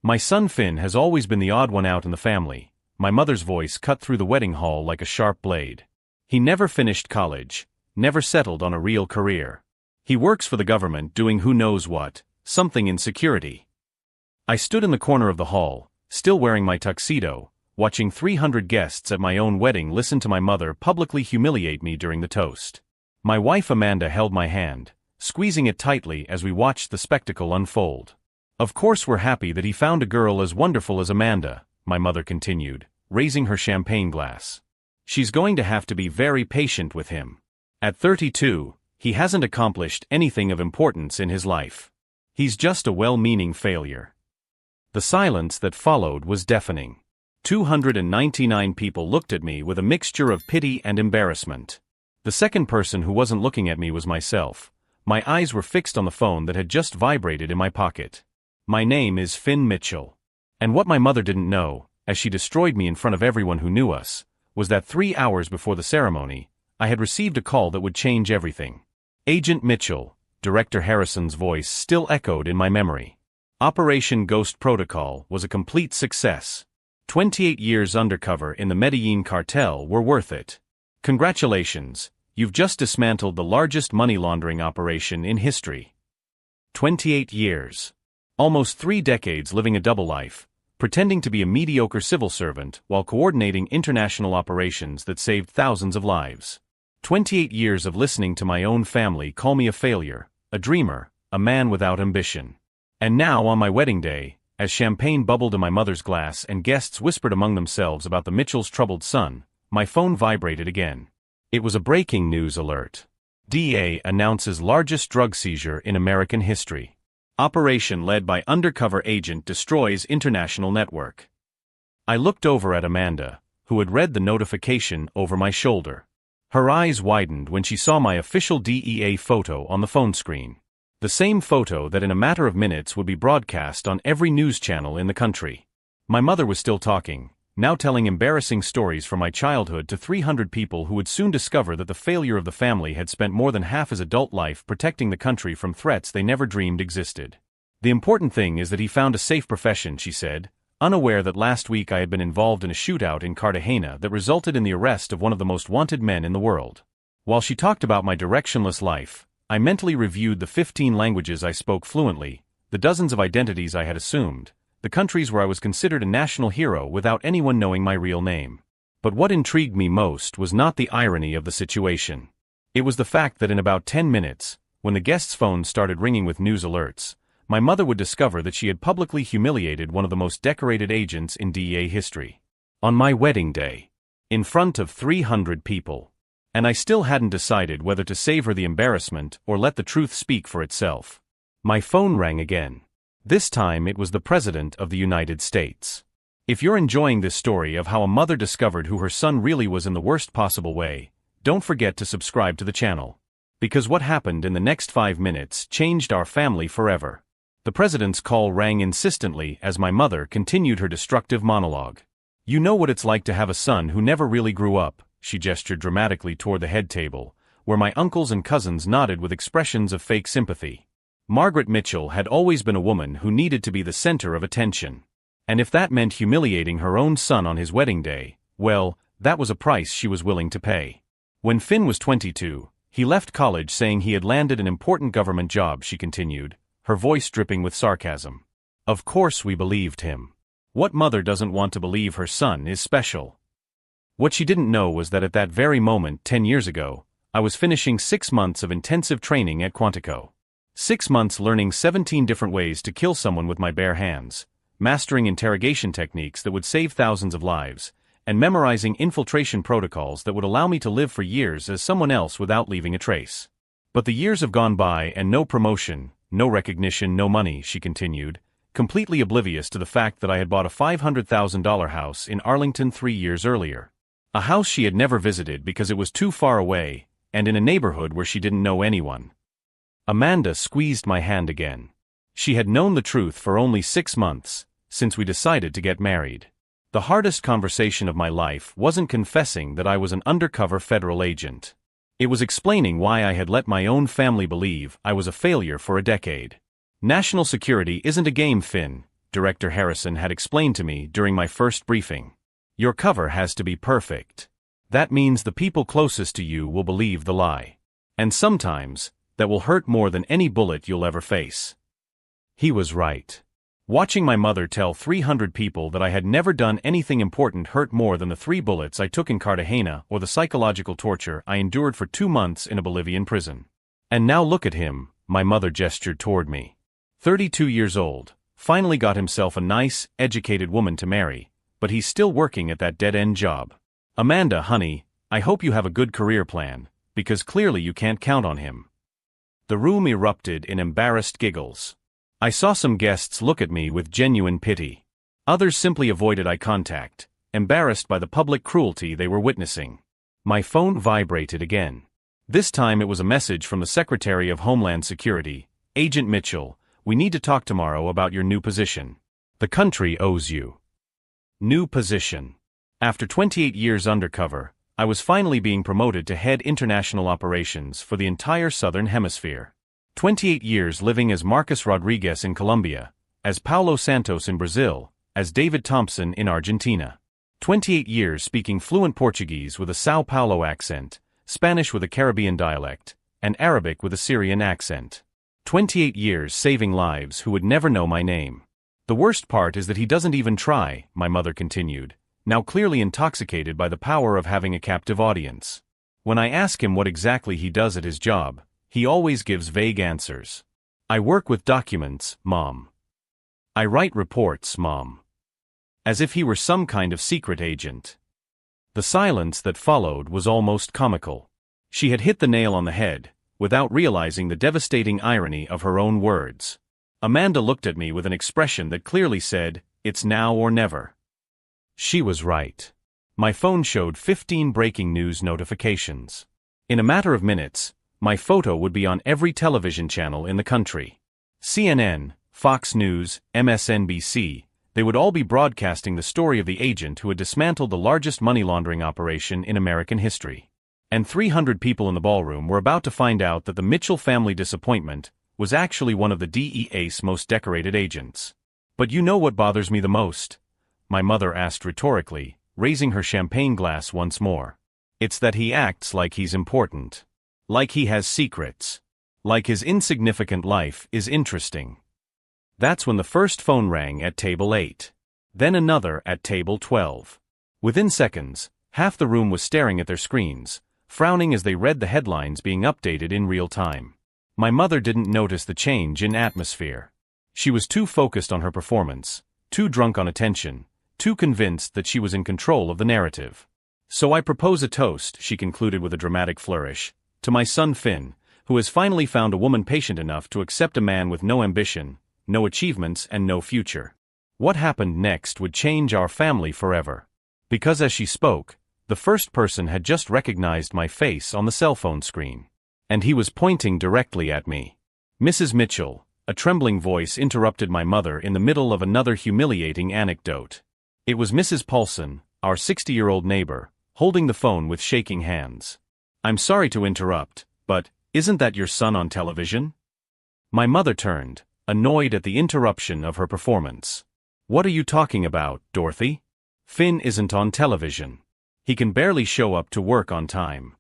My son Finn has always been the odd one out in the family. My mother's voice cut through the wedding hall like a sharp blade. He never finished college, never settled on a real career. He works for the government doing who knows what, something in security. I stood in the corner of the hall, still wearing my tuxedo, watching 300 guests at my own wedding listen to my mother publicly humiliate me during the toast. My wife Amanda held my hand, squeezing it tightly as we watched the spectacle unfold. Of course we're happy that he found a girl as wonderful as Amanda, my mother continued, raising her champagne glass. She's going to have to be very patient with him. At 32, he hasn't accomplished anything of importance in his life. He's just a well-meaning failure. The silence that followed was deafening. 299 people looked at me with a mixture of pity and embarrassment. The second person who wasn't looking at me was myself. My eyes were fixed on the phone that had just vibrated in my pocket. My name is Finn Mitchell. And what my mother didn't know, as she destroyed me in front of everyone who knew us, was that 3 hours before the ceremony, I had received a call that would change everything. Agent Mitchell, Director Harrison's voice still echoed in my memory. Operation Ghost Protocol was a complete success. 28 years undercover in the Medellin cartel were worth it. Congratulations, you've just dismantled the largest money laundering operation in history. 28 years. Almost 3 decades living a double life, pretending to be a mediocre civil servant while coordinating international operations that saved thousands of lives. 28 years of listening to my own family call me a failure, a dreamer, a man without ambition. And now on my wedding day, as champagne bubbled in my mother's glass and guests whispered among themselves about the Mitchells' troubled son, my phone vibrated again. It was a breaking news alert. DEA announces largest drug seizure in American history. Operation led by undercover agent destroys international network. I looked over at Amanda, who had read the notification over my shoulder. Her eyes widened when she saw my official DEA photo on the phone screen. The same photo that in a matter of minutes would be broadcast on every news channel in the country. My mother was still talking, now telling embarrassing stories from my childhood to 300 people who would soon discover that the failure of the family had spent more than half his adult life protecting the country from threats they never dreamed existed. The important thing is that he found a safe profession, she said, unaware that last week I had been involved in a shootout in Cartagena that resulted in the arrest of one of the most wanted men in the world. While she talked about my directionless life, I mentally reviewed the 15 languages I spoke fluently, the dozens of identities I had assumed, the countries where I was considered a national hero without anyone knowing my real name. But what intrigued me most was not the irony of the situation. It was the fact that in about 10 minutes, when the guests' phones started ringing with news alerts, my mother would discover that she had publicly humiliated one of the most decorated agents in DEA history. On my wedding day. In front of 300 people. And I still hadn't decided whether to savor the embarrassment or let the truth speak for itself. My phone rang again. This time it was the President of the United States. If you're enjoying this story of how a mother discovered who her son really was in the worst possible way, don't forget to subscribe to the channel. Because what happened in the next 5 minutes changed our family forever. The President's call rang insistently as my mother continued her destructive monologue. You know what it's like to have a son who never really grew up, she gestured dramatically toward the head table, where my uncles and cousins nodded with expressions of fake sympathy. Margaret Mitchell had always been a woman who needed to be the center of attention. And if that meant humiliating her own son on his wedding day, well, that was a price she was willing to pay. When Finn was 22, he left college saying he had landed an important government job, she continued, her voice dripping with sarcasm. Of course we believed him. What mother doesn't want to believe her son is special? What she didn't know was that at that very moment 10 years ago, I was finishing 6 months of intensive training at Quantico. 6 months learning 17 different ways to kill someone with my bare hands, mastering interrogation techniques that would save thousands of lives, and memorizing infiltration protocols that would allow me to live for years as someone else without leaving a trace. But the years have gone by and no promotion, no recognition, no money, she continued, completely oblivious to the fact that I had bought a $500,000 house in Arlington 3 years earlier. A house she had never visited because it was too far away, and in a neighborhood where she didn't know anyone. Amanda squeezed my hand again. She had known the truth for only 6 months, since we decided to get married. The hardest conversation of my life wasn't confessing that I was an undercover federal agent. It was explaining why I had let my own family believe I was a failure for a decade. National security isn't a game, Finn, Director Harrison had explained to me during my first briefing. Your cover has to be perfect. That means the people closest to you will believe the lie. And sometimes, that will hurt more than any bullet you'll ever face. He was right. Watching my mother tell 300 people that I had never done anything important hurt more than the 3 bullets I took in Cartagena or the psychological torture I endured for 2 months in a Bolivian prison. And now look at him, my mother gestured toward me. 32 years old, finally got himself a nice, educated woman to marry, but he's still working at that dead-end job. Amanda, honey, I hope you have a good career plan, because clearly you can't count on him. The room erupted in embarrassed giggles. I saw some guests look at me with genuine pity. Others simply avoided eye contact, embarrassed by the public cruelty they were witnessing. My phone vibrated again. This time it was a message from the Secretary of Homeland Security. Agent Mitchell, we need to talk tomorrow about your new position. The country owes you. New position. After 28 years undercover, I was finally being promoted to head international operations for the entire Southern Hemisphere. 28 years living as Marcos Rodriguez in Colombia, as Paulo Santos in Brazil, as David Thompson in Argentina. 28 years speaking fluent Portuguese with a São Paulo accent, Spanish with a Caribbean dialect, and Arabic with a Syrian accent. 28 years saving lives who would never know my name. The worst part is that he doesn't even try, my mother continued, now clearly intoxicated by the power of having a captive audience. When I ask him what exactly he does at his job, he always gives vague answers. I work with documents, Mom. I write reports, Mom. As if he were some kind of secret agent. The silence that followed was almost comical. She had hit the nail on the head, without realizing the devastating irony of her own words. Amanda looked at me with an expression that clearly said, "It's now or never." She was right. My phone showed 15 breaking news notifications. In a matter of minutes, my photo would be on every television channel in the country. CNN, Fox News, MSNBC, they would all be broadcasting the story of the agent who had dismantled the largest money laundering operation in American history. And 300 people in the ballroom were about to find out that the Mitchell family disappointment was actually one of the DEA's most decorated agents. But you know what bothers me the most? My mother asked rhetorically, raising her champagne glass once more. It's that he acts like he's important. Like he has secrets. Like his insignificant life is interesting. That's when the first phone rang at table 8. Then another at table 12. Within seconds, half the room was staring at their screens, frowning as they read the headlines being updated in real time. My mother didn't notice the change in atmosphere. She was too focused on her performance, too drunk on attention, too convinced that she was in control of the narrative. So I propose a toast, she concluded with a dramatic flourish, to my son Finn, who has finally found a woman patient enough to accept a man with no ambition, no achievements and no future. What happened next would change our family forever. Because as she spoke, the first person had just recognized my face on the cell phone screen. And he was pointing directly at me. Mrs. Mitchell, a trembling voice interrupted my mother in the middle of another humiliating anecdote. It was Mrs. Paulson, our 60-year-old neighbor, holding the phone with shaking hands. I'm sorry to interrupt, but isn't that your son on television? My mother turned, annoyed at the interruption of her performance. What are you talking about, Dorothy? Finn isn't on television. He can barely show up to work on time.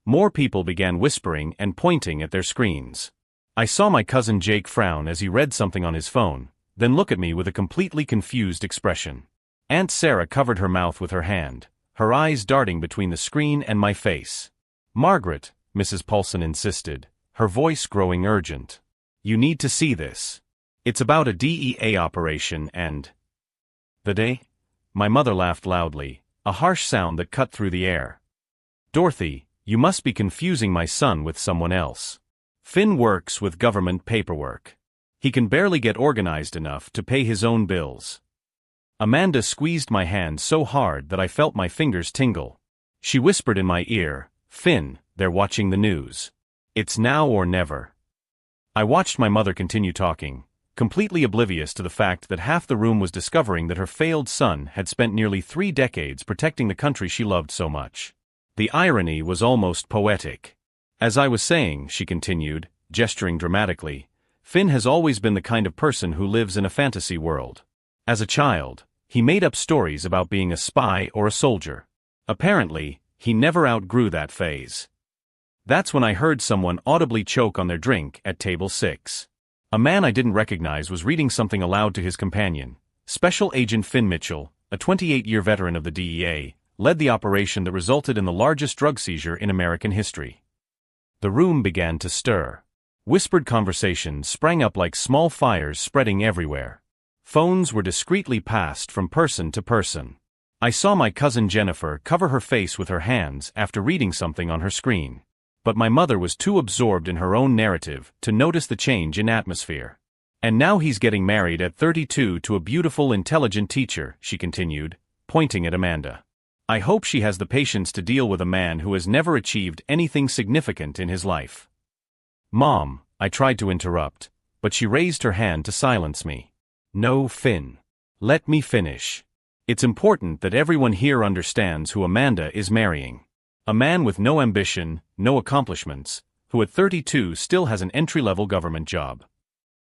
More people began whispering and pointing at their screens. I saw my cousin Jake frown as he read something on his phone, then look at me with a completely confused expression. Aunt Sarah covered her mouth with her hand, her eyes darting between the screen and my face. Margaret, Mrs. Paulson insisted, her voice growing urgent. You need to see this. It's about a DEA operation and... The day? My mother laughed loudly, a harsh sound that cut through the air. Dorothy, you must be confusing my son with someone else. Finn works with government paperwork. He can barely get organized enough to pay his own bills. Amanda squeezed my hand so hard that I felt my fingers tingle. She whispered in my ear, Finn, they're watching the news. It's now or never. I watched my mother continue talking, completely oblivious to the fact that half the room was discovering that her failed son had spent nearly 3 decades protecting the country she loved so much. The irony was almost poetic. As I was saying, she continued, gesturing dramatically, Finn has always been the kind of person who lives in a fantasy world. As a child, he made up stories about being a spy or a soldier. Apparently, he never outgrew that phase. That's when I heard someone audibly choke on their drink at table 6. A man I didn't recognize was reading something aloud to his companion. Special Agent Finn Mitchell, a 28-year veteran of the DEA, led the operation that resulted in the largest drug seizure in American history. The room began to stir. Whispered conversations sprang up like small fires spreading everywhere. Phones were discreetly passed from person to person. I saw my cousin Jennifer cover her face with her hands after reading something on her screen. But my mother was too absorbed in her own narrative to notice the change in atmosphere. And now he's getting married at 32 to a beautiful, intelligent teacher, she continued, pointing at Amanda. I hope she has the patience to deal with a man who has never achieved anything significant in his life. Mom, I tried to interrupt, but she raised her hand to silence me. No, Finn. Let me finish. It's important that everyone here understands who Amanda is marrying. A man with no ambition, no accomplishments, who at 32 still has an entry-level government job.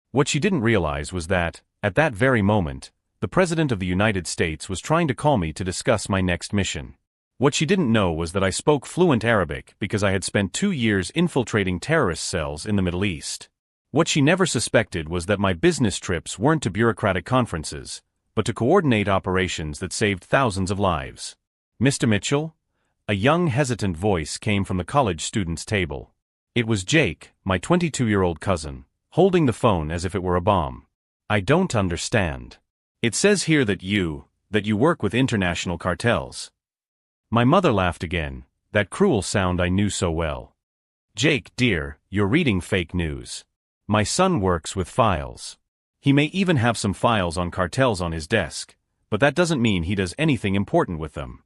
What she didn't realize was that, at that very moment, the President of the United States was trying to call me to discuss my next mission. What she didn't know was that I spoke fluent Arabic because I had spent 2 years infiltrating terrorist cells in the Middle East. What she never suspected was that my business trips weren't to bureaucratic conferences, but to coordinate operations that saved thousands of lives. Mr. Mitchell? A young, hesitant voice came from the college student's table. It was Jake, my 22-year-old cousin, holding the phone as if it were a bomb. I don't understand. It says here that you work with international cartels. My mother laughed again, that cruel sound I knew so well. Jake, dear, you're reading fake news. My son works with files. He may even have some files on cartels on his desk, but that doesn't mean he does anything important with them.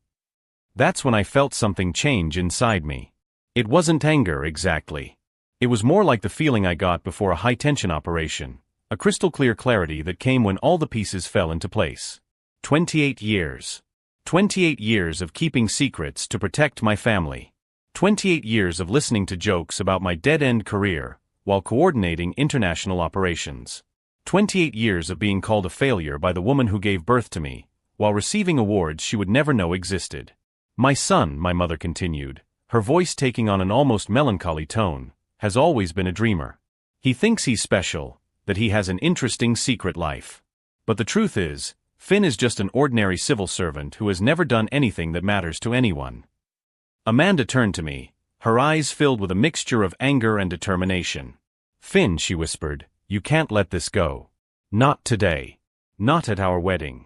That's when I felt something change inside me. It wasn't anger exactly. It was more like the feeling I got before a high-tension operation, a crystal-clear clarity that came when all the pieces fell into place. 28 years. 28 years of keeping secrets to protect my family. 28 years of listening to jokes about my dead-end career, while coordinating international operations. 28 years of being called a failure by the woman who gave birth to me, while receiving awards she would never know existed. My son, my mother continued, her voice taking on an almost melancholy tone, has always been a dreamer. He thinks he's special, that he has an interesting secret life. But the truth is, Finn is just an ordinary civil servant who has never done anything that matters to anyone. Amanda turned to me, her eyes filled with a mixture of anger and determination. Finn, she whispered, you can't let this go. Not today. Not at our wedding.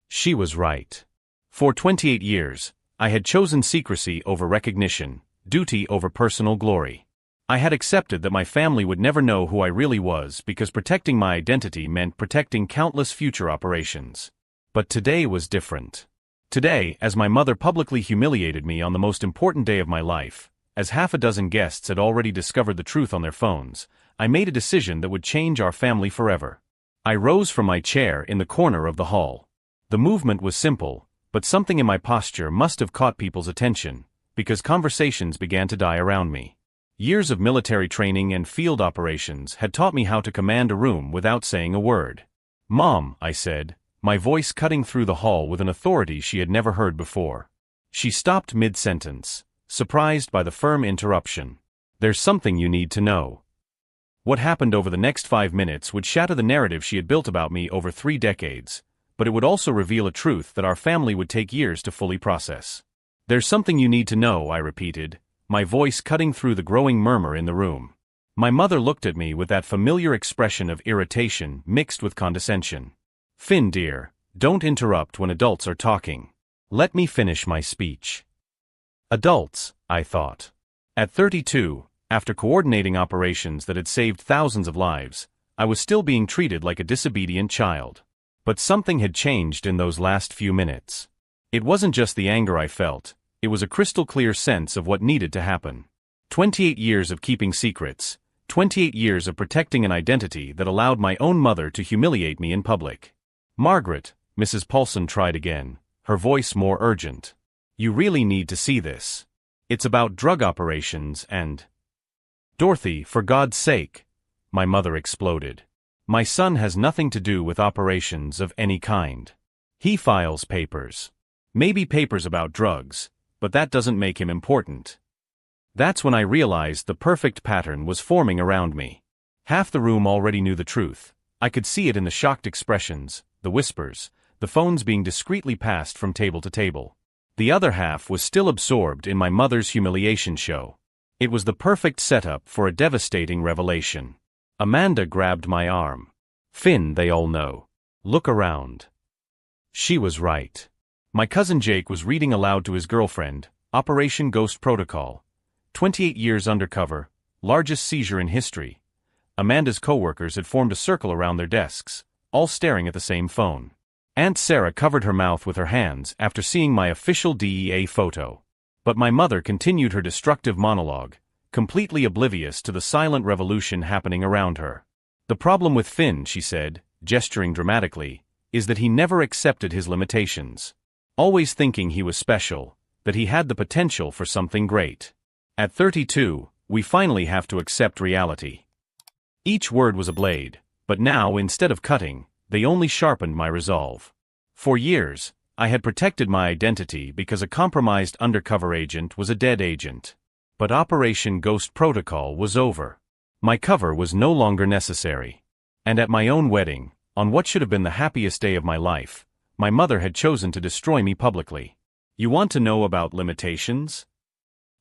She was right. For 28 years, I had chosen secrecy over recognition, duty over personal glory. I had accepted that my family would never know who I really was because protecting my identity meant protecting countless future operations. But today was different. Today, as my mother publicly humiliated me on the most important day of my life, as half a dozen guests had already discovered the truth on their phones, I made a decision that would change our family forever. I rose from my chair in the corner of the hall. The movement was simple, but something in my posture must have caught people's attention, because conversations began to die around me. Years of military training and field operations had taught me how to command a room without saying a word. Mom, I said, my voice cutting through the hall with an authority she had never heard before. She stopped mid-sentence, surprised by the firm interruption. There's something you need to know. What happened over the next 5 minutes would shatter the narrative she had built about me over 3 decades, but it would also reveal a truth that our family would take years to fully process. There's something you need to know, I repeated, my voice cutting through the growing murmur in the room. My mother looked at me with that familiar expression of irritation mixed with condescension. Finn, dear, don't interrupt when adults are talking. Let me finish my speech. Adults, I thought. At 32, after coordinating operations that had saved thousands of lives, I was still being treated like a disobedient child. But something had changed in those last few minutes. It wasn't just the anger I felt, it was a crystal-clear sense of what needed to happen. 28 years of keeping secrets, 28 years of protecting an identity that allowed my own mother to humiliate me in public. Margaret, Mrs. Paulson tried again, her voice more urgent. You really need to see this. It's about drug operations and... Dorothy, for God's sake. my mother exploded. My son has nothing to do with operations of any kind. He files papers. Maybe papers about drugs, but that doesn't make him important. That's when I realized the perfect pattern was forming around me. Half the room already knew the truth. I could see it in the shocked expressions, the whispers, the phones being discreetly passed from table to table. The other half was still absorbed in my mother's humiliation show. It was the perfect setup for a devastating revelation. Amanda grabbed my arm. "Finn, they all know. Look around." She was right. My cousin Jake was reading aloud to his girlfriend, Operation Ghost Protocol. 28 years undercover, largest seizure in history. Amanda's co-workers had formed a circle around their desks, all staring at the same phone. Aunt Sarah covered her mouth with her hands after seeing my official DEA photo. But my mother continued her destructive monologue, completely oblivious to the silent revolution happening around her. "The problem with Finn," she said, gesturing dramatically, "is that he never accepted his limitations. Always thinking he was special, that he had the potential for something great. At 32, we finally have to accept reality." Each word was a blade, but now, instead of cutting, they only sharpened my resolve. For years, I had protected my identity because a compromised undercover agent was a dead agent. But Operation Ghost Protocol was over. My cover was no longer necessary. And at my own wedding, on what should have been the happiest day of my life, my mother had chosen to destroy me publicly. "You want to know about limitations?"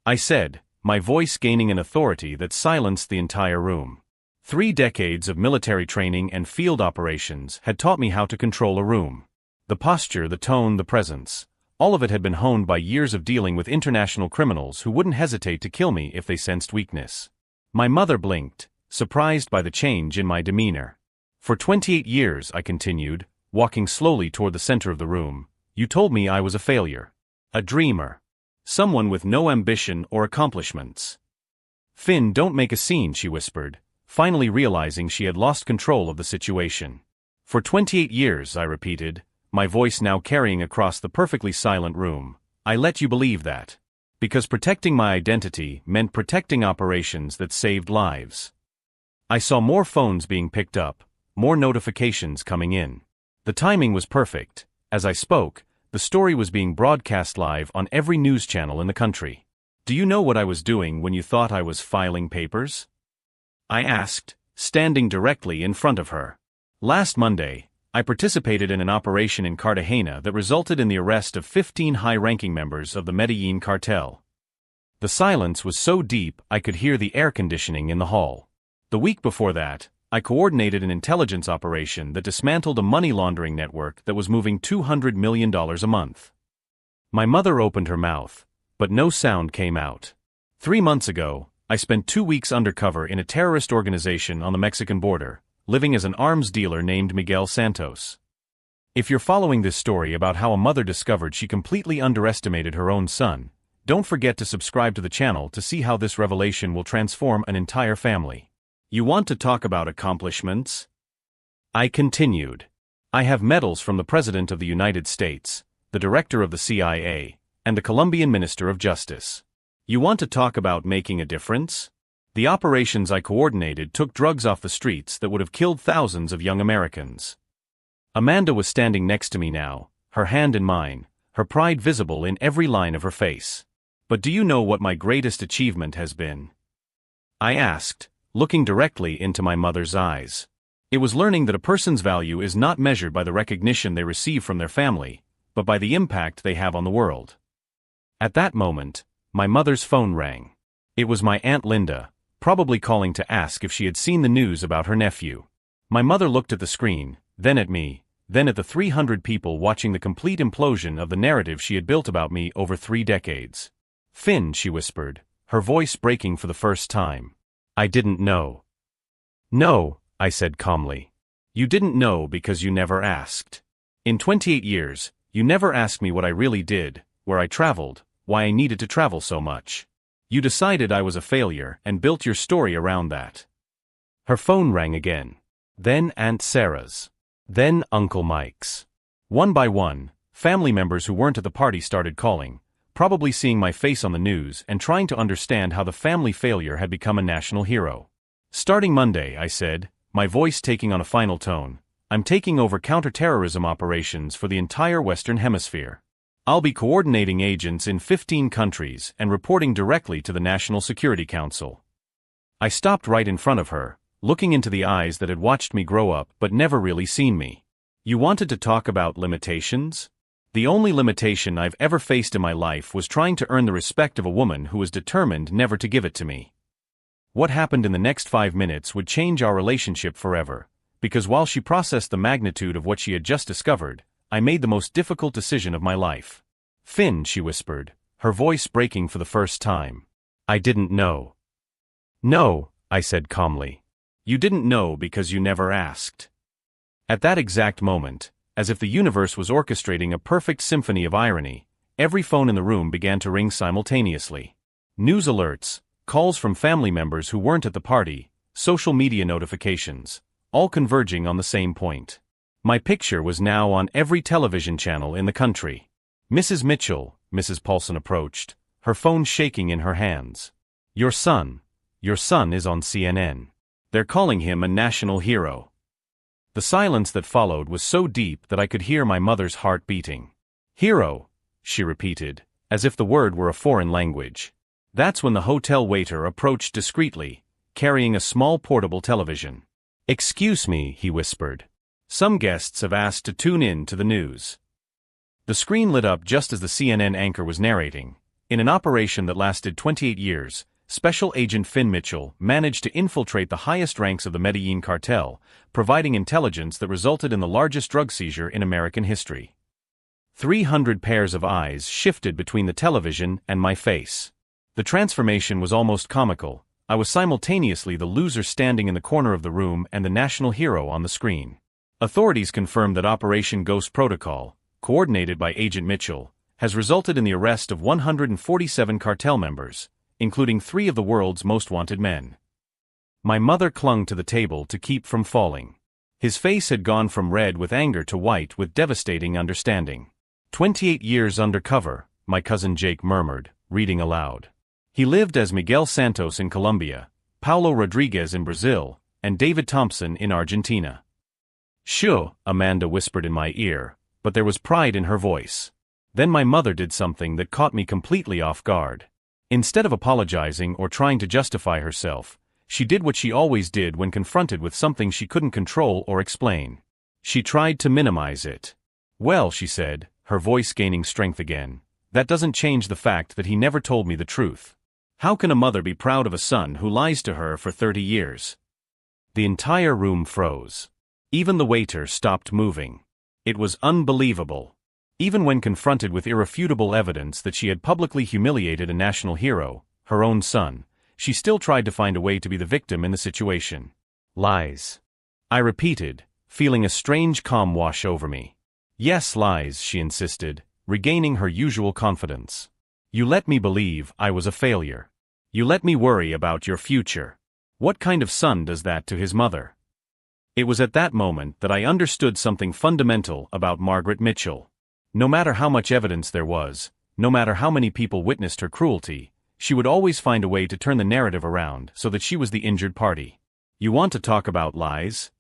I said, my voice gaining an authority that silenced the entire room. 3 decades of military training and field operations had taught me how to control a room. The posture, the tone, the presence. All of it had been honed by years of dealing with international criminals who wouldn't hesitate to kill me if they sensed weakness. My mother blinked, surprised by the change in my demeanor. "For 28 years, I continued, walking slowly toward the center of the room, you told me I was a failure. A dreamer. Someone with no ambition or accomplishments." "Finn, don't make a scene," she whispered, finally realizing she had lost control of the situation. "For 28 years, I repeated, my voice now carrying across the perfectly silent room, I let you believe that. Because protecting my identity meant protecting operations that saved lives. I saw more phones being picked up, more notifications coming in. The timing was perfect. As I spoke, the story was being broadcast live on every news channel in the country. Do you know what I was doing when you thought I was filing papers?" I asked, standing directly in front of her. "Last Monday, I participated in an operation in Cartagena that resulted in the arrest of 15 high-ranking members of the Medellin cartel." The silence was so deep I could hear the air conditioning in the hall. "The week before that, I coordinated an intelligence operation that dismantled a money laundering network that was moving $200 million a month." My mother opened her mouth, but no sound came out. 3 months ago, I spent 2 weeks undercover in a terrorist organization on the Mexican border, living as an arms dealer named Miguel Santos. If you're following this story about how a mother discovered she completely underestimated her own son, don't forget to subscribe to the channel to see how this revelation will transform an entire family. "You want to talk about accomplishments?" I continued. "I have medals from the President of the United States, the Director of the CIA, and the Colombian Minister of Justice. You want to talk about making a difference? The operations I coordinated took drugs off the streets that would have killed thousands of young Americans." Amanda was standing next to me now, her hand in mine, her pride visible in every line of her face. "But do you know what my greatest achievement has been?" I asked, looking directly into my mother's eyes. "It was learning that a person's value is not measured by the recognition they receive from their family, but by the impact they have on the world." At that moment, my mother's phone rang. It was my Aunt Linda, probably calling to ask if she had seen the news about her nephew. My mother looked at the screen, then at me, then at the 300 people watching the complete implosion of the narrative she had built about me over 3 decades. "Finn," she whispered, her voice breaking for the first time. "I didn't know." "No," I said calmly. "You didn't know because you never asked. In 28 years, you never asked me what I really did, where I traveled, why I needed to travel so much. You decided I was a failure and built your story around that." Her phone rang again. Then Aunt Sarah's. Then Uncle Mike's. One by one, family members who weren't at the party started calling, probably seeing my face on the news and trying to understand how the family failure had become a national hero. Starting Monday, I said, my voice taking on a final tone, I'm taking over counterterrorism operations for the entire Western Hemisphere. I'll be coordinating agents in 15 countries and reporting directly to the National Security Council. I stopped right in front of her, looking into the eyes that had watched me grow up but never really seen me. You wanted to talk about limitations? The only limitation I've ever faced in my life was trying to earn the respect of a woman who was determined never to give it to me. What happened in the next 5 minutes would change our relationship forever, because while she processed the magnitude of what she had just discovered, I made the most difficult decision of my life. Finn, she whispered, her voice breaking for the first time. I didn't know. No, I said calmly. You didn't know because you never asked. At that exact moment, as if the universe was orchestrating a perfect symphony of irony, every phone in the room began to ring simultaneously. News alerts, calls from family members who weren't at the party, social media notifications, all converging on the same point. My picture was now on every television channel in the country. Mrs. Mitchell, Mrs. Paulson approached, her phone shaking in her hands. Your son is on CNN. They're calling him a national hero. The silence that followed was so deep that I could hear my mother's heart beating. Hero, she repeated, as if the word were a foreign language. That's when the hotel waiter approached discreetly, carrying a small portable television. Excuse me, he whispered. Some guests have asked to tune in to the news. The screen lit up just as the CNN anchor was narrating. In an operation that lasted 28 years, Special Agent Finn Mitchell managed to infiltrate the highest ranks of the Medellin cartel, providing intelligence that resulted in the largest drug seizure in American history. 300 pairs of eyes shifted between the television and my face. The transformation was almost comical. I was simultaneously the loser standing in the corner of the room and the national hero on the screen. Authorities confirmed that Operation Ghost Protocol, coordinated by Agent Mitchell, has resulted in the arrest of 147 cartel members, including 3 of the world's most wanted men. My mother clung to the table to keep from falling. His face had gone from red with anger to white with devastating understanding. 28 years undercover, my cousin Jake murmured, reading aloud. He lived as Miguel Santos in Colombia, Paulo Rodriguez in Brazil, and David Thompson in Argentina. Shoo, Amanda whispered in my ear, but there was pride in her voice. Then my mother did something that caught me completely off guard. Instead of apologizing or trying to justify herself, she did what she always did when confronted with something she couldn't control or explain. She tried to minimize it. Well, she said, her voice gaining strength again, that doesn't change the fact that he never told me the truth. How can a mother be proud of a son who lies to her for 30 years? The entire room froze. Even the waiter stopped moving. It was unbelievable. Even when confronted with irrefutable evidence that she had publicly humiliated a national hero, her own son, she still tried to find a way to be the victim in the situation. Lies. I repeated, feeling a strange calm wash over me. Yes, lies, she insisted, regaining her usual confidence. You let me believe I was a failure. You let me worry about your future. What kind of son does that to his mother? It was at that moment that I understood something fundamental about Margaret Mitchell. No matter how much evidence there was, no matter how many people witnessed her cruelty, she would always find a way to turn the narrative around so that she was the injured party. You want to talk about lies?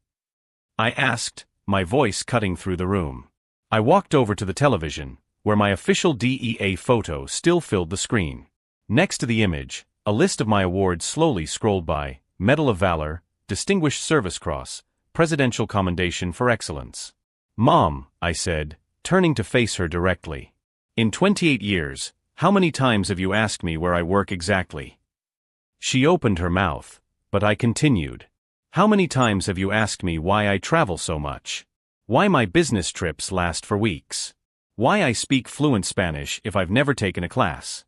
I asked, my voice cutting through the room. I walked over to the television, where my official DEA photo still filled the screen. Next to the image, a list of my awards slowly scrolled by: Medal of Valor, Distinguished Service Cross, Presidential Commendation for Excellence. Mom, I said, turning to face her directly. In 28 years, how many times have you asked me where I work exactly? She opened her mouth, but I continued. How many times have you asked me why I travel so much? Why my business trips last for weeks? Why I speak fluent Spanish if I've never taken a class?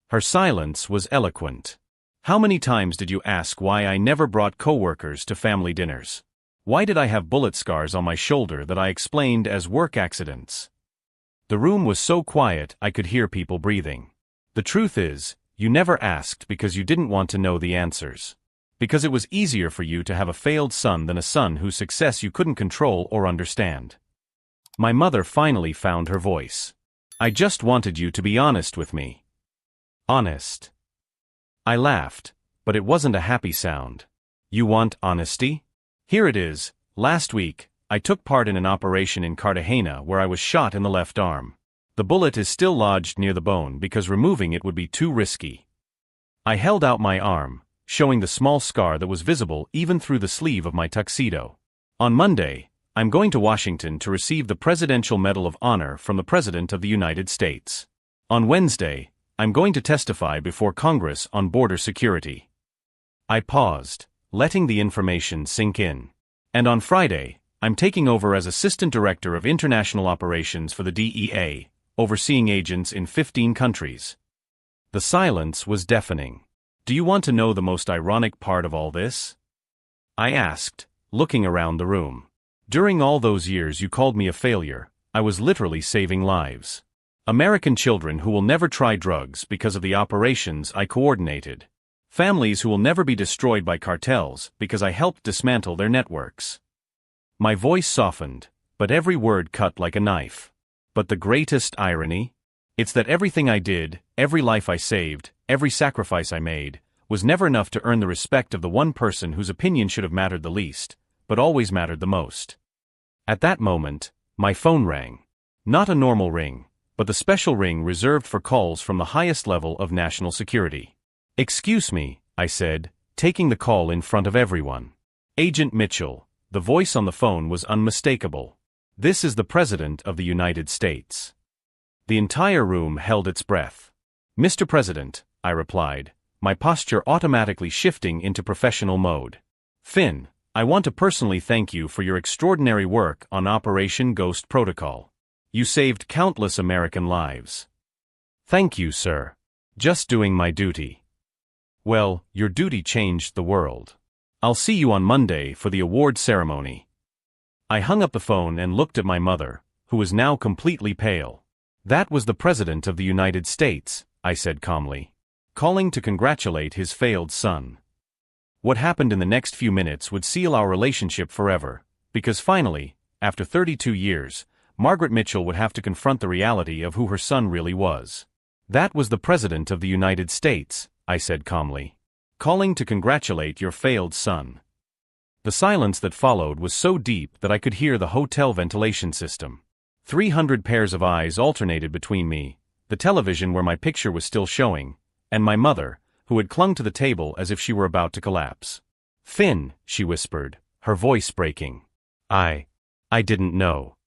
Her silence was eloquent. How many times did you ask why I never brought coworkers to family dinners? Why did I have bullet scars on my shoulder that I explained as work accidents? The room was so quiet I could hear people breathing. The truth is, you never asked because you didn't want to know the answers. Because it was easier for you to have a failed son than a son whose success you couldn't control or understand. My mother finally found her voice. I just wanted you to be honest with me. Honest. I laughed, but it wasn't a happy sound. You want honesty? Here it is. Last week, I took part in an operation in Cartagena where I was shot in the left arm. The bullet is still lodged near the bone because removing it would be too risky. I held out my arm, showing the small scar that was visible even through the sleeve of my tuxedo. On Monday, I'm going to Washington to receive the Presidential Medal of Honor from the President of the United States. On Wednesday, I'm going to testify before Congress on border security. I paused, letting the information sink in. And on Friday, I'm taking over as Assistant Director of International Operations for the DEA, overseeing agents in 15 countries. The silence was deafening. Do you want to know the most ironic part of all this? I asked, looking around the room. During all those years you called me a failure. I was literally saving lives. American children who will never try drugs because of the operations I coordinated. Families who will never be destroyed by cartels because I helped dismantle their networks. My voice softened, but every word cut like a knife. But the greatest irony? It's that everything I did, every life I saved, every sacrifice I made, was never enough to earn the respect of the one person whose opinion should have mattered the least, but always mattered the most. At that moment, my phone rang. Not a normal ring, but the special ring reserved for calls from the highest level of national security. "Excuse me," I said, taking the call in front of everyone. "Agent Mitchell." The voice on the phone was unmistakable. "This is the President of the United States." The entire room held its breath. "Mr. President," I replied, my posture automatically shifting into professional mode. "Finn, I want to personally thank you for your extraordinary work on Operation Ghost Protocol. You saved countless American lives." "Thank you, sir. Just doing my duty." "Well, your duty changed the world. I'll see you on Monday for the award ceremony." I hung up the phone and looked at my mother, who was now completely pale. "That was the President of the United States," I said calmly, calling to congratulate his failed son. What happened in the next few minutes would seal our relationship forever, because finally, after 32 years, Margaret Mitchell would have to confront the reality of who her son really was. "That was the President of the United States," I said calmly, calling to congratulate your failed son. The silence that followed was so deep that I could hear the hotel ventilation system. 300 pairs of eyes alternated between me, the television where my picture was still showing, and my mother, who had clung to the table as if she were about to collapse. "Finn," she whispered, her voice breaking. I didn't know."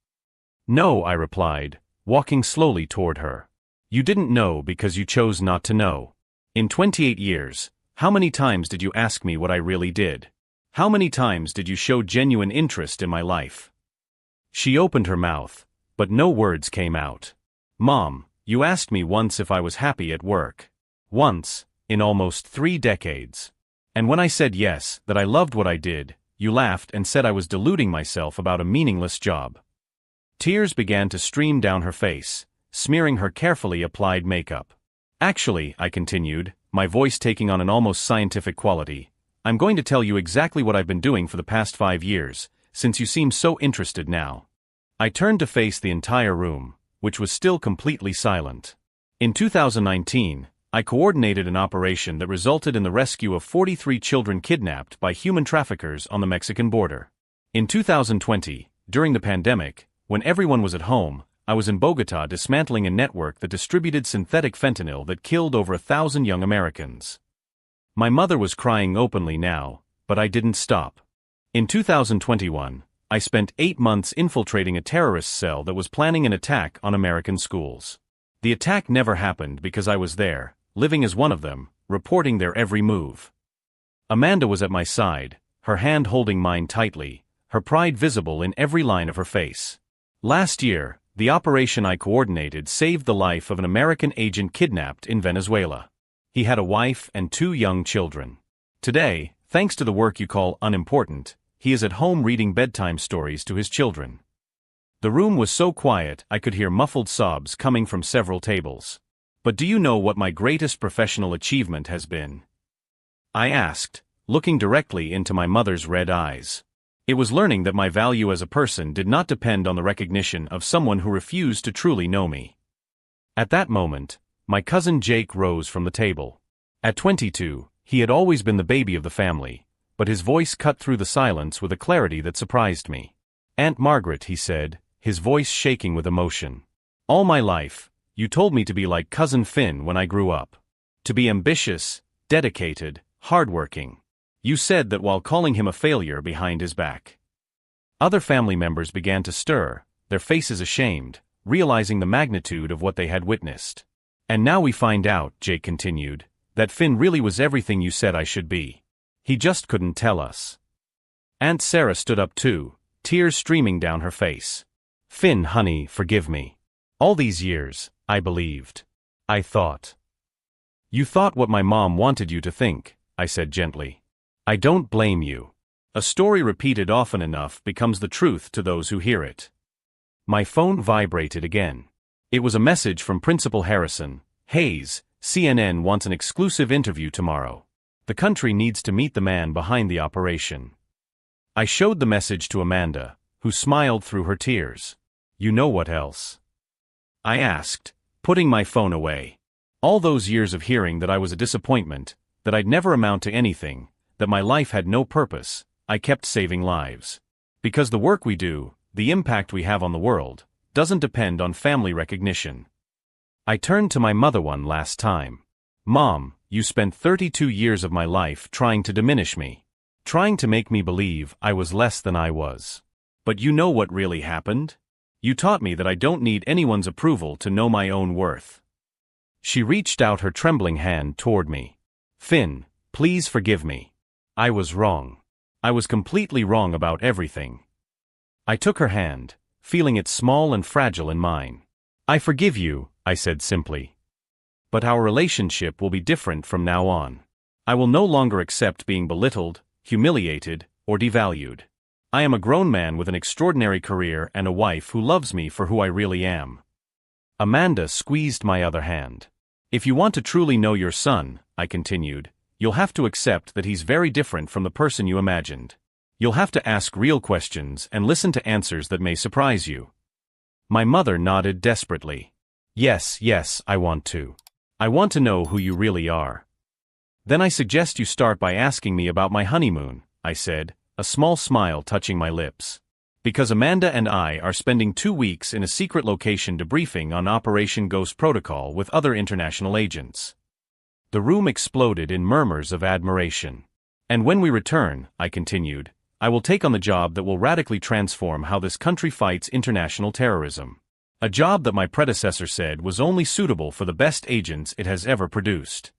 "No," I replied, walking slowly toward her. "You didn't know because you chose not to know. In 28 years, how many times did you ask me what I really did? How many times did you show genuine interest in my life?" She opened her mouth, but no words came out. "Mom, you asked me once if I was happy at work. Once, in almost 3 decades. And when I said yes, that I loved what I did, you laughed and said I was deluding myself about a meaningless job." Tears began to stream down her face, smearing her carefully applied makeup. "Actually," I continued, my voice taking on an almost scientific quality, "I'm going to tell you exactly what I've been doing for the past 5 years, since you seem so interested now." I turned to face the entire room, which was still completely silent. In 2019, I coordinated an operation that resulted in the rescue of 43 children kidnapped by human traffickers on the Mexican border. In 2020, during the pandemic, when everyone was at home, I was in Bogotá dismantling a network that distributed synthetic fentanyl that killed over 1,000 young Americans. My mother was crying openly now, but I didn't stop. In 2021, I spent 8 months infiltrating a terrorist cell that was planning an attack on American schools. The attack never happened because I was there, living as one of them, reporting their every move. Amanda was at my side, her hand holding mine tightly, her pride visible in every line of her face. Last year, the operation I coordinated saved the life of an American agent kidnapped in Venezuela. He had a wife and 2 young children. Today, thanks to the work you call unimportant, he is at home reading bedtime stories to his children. The room was so quiet I could hear muffled sobs coming from several tables. "But do you know what my greatest professional achievement has been?" I asked, looking directly into my mother's red eyes. It was learning that my value as a person did not depend on the recognition of someone who refused to truly know me. At that moment, my cousin Jake rose from the table. At 22, he had always been the baby of the family, but his voice cut through the silence with a clarity that surprised me. "Aunt Margaret," he said, his voice shaking with emotion. "All my life, you told me to be like Cousin Finn when I grew up. To be ambitious, dedicated, hardworking. You said that while calling him a failure behind his back." Other family members began to stir, their faces ashamed, realizing the magnitude of what they had witnessed. "And now we find out," Jake continued, "that Finn really was everything you said I should be. He just couldn't tell us." Aunt Sarah stood up too, tears streaming down her face. "Finn, honey, forgive me. All these years, I believed. I thought." "You thought what my mom wanted you to think," I said gently. "I don't blame you. A story repeated often enough becomes the truth to those who hear it." My phone vibrated again. It was a message from Principal Harrison. "Hayes, CNN wants an exclusive interview tomorrow. The country needs to meet the man behind the operation." I showed the message to Amanda, who smiled through her tears. "You know what else?" I asked, putting my phone away. All those years of hearing that I was a disappointment, that I'd never amount to anything, that my life had no purpose, I kept saving lives. Because the work we do, the impact we have on the world, doesn't depend on family recognition. I turned to my mother one last time. "Mom, you spent 32 years of my life trying to diminish me. Trying to make me believe I was less than I was. But you know what really happened? You taught me that I don't need anyone's approval to know my own worth." She reached out her trembling hand toward me. "Finn, please forgive me. I was wrong. I was completely wrong about everything." I took her hand, feeling it small and fragile in mine. "I forgive you," I said simply. "But our relationship will be different from now on. I will no longer accept being belittled, humiliated, or devalued. I am a grown man with an extraordinary career and a wife who loves me for who I really am." Amanda squeezed my other hand. "If you want to truly know your son," I continued, "you'll have to accept that he's very different from the person you imagined. You'll have to ask real questions and listen to answers that may surprise you." My mother nodded desperately. Yes, I want to. I want to know who you really are." "Then I suggest you start by asking me about my honeymoon," I said, a small smile touching my lips. "Because Amanda and I are spending 2 weeks in a secret location debriefing on Operation Ghost Protocol with other international agents." The room exploded in murmurs of admiration. "And when we return," I continued, "I will take on the job that will radically transform how this country fights international terrorism. A job that my predecessor said was only suitable for the best agents it has ever produced."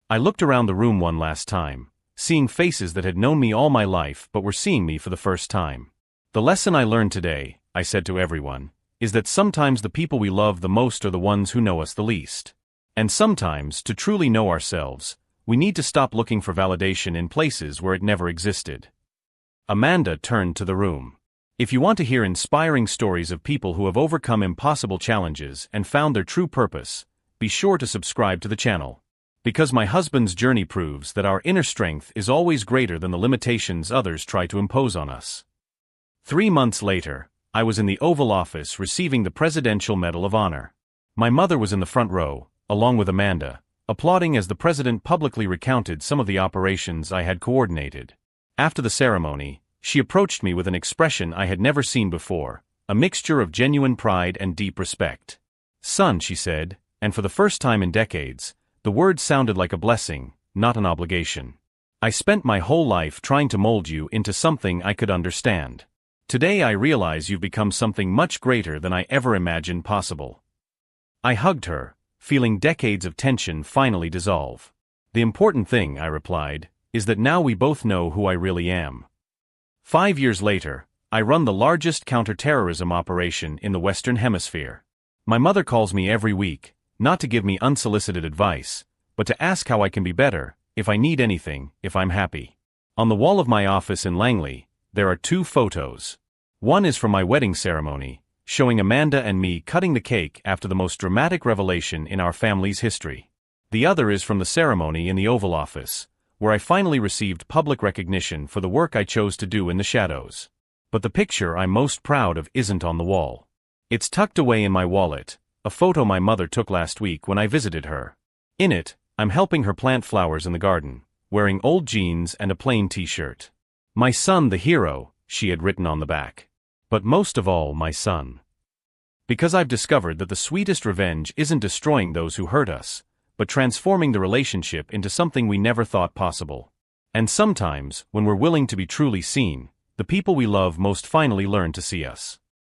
I looked around the room one last time, seeing faces that had known me all my life but were seeing me for the first time. "The lesson I learned today," I said to everyone, "is that sometimes the people we love the most are the ones who know us the least. And sometimes, to truly know ourselves, we need to stop looking for validation in places where it never existed." Amanda turned to the room. "If you want to hear inspiring stories of people who have overcome impossible challenges and found their true purpose, be sure to subscribe to the channel. Because my husband's journey proves that our inner strength is always greater than the limitations others try to impose on us." 3 months later, I was in the Oval Office receiving the Presidential Medal of Honor. My mother was in the front row, along with Amanda, applauding as the president publicly recounted some of the operations I had coordinated. After the ceremony, she approached me with an expression I had never seen before, a mixture of genuine pride and deep respect. "Son," she said, and for the first time in decades, the words sounded like a blessing, not an obligation. "I spent my whole life trying to mold you into something I could understand. Today I realize you've become something much greater than I ever imagined possible." I hugged her, feeling decades of tension finally dissolve. "The important thing," I replied, "is that now we both know who I really am." 5 years later, I run the largest counter-terrorism operation in the Western Hemisphere. My mother calls me every week, not to give me unsolicited advice, but to ask how I can be better, if I need anything, if I'm happy. On the wall of my office in Langley, there are 2 photos. One is from my wedding ceremony, showing Amanda and me cutting the cake after the most dramatic revelation in our family's history. The other is from the ceremony in the Oval Office, where I finally received public recognition for the work I chose to do in the shadows. But the picture I'm most proud of isn't on the wall. It's tucked away in my wallet, a photo my mother took last week when I visited her. In it, I'm helping her plant flowers in the garden, wearing old jeans and a plain t-shirt. "My son the hero," she had written on the back. "But most of all, my son. Because I've discovered that the sweetest revenge isn't destroying those who hurt us, but transforming the relationship into something we never thought possible. And sometimes, when we're willing to be truly seen, the people we love most finally learn to see us."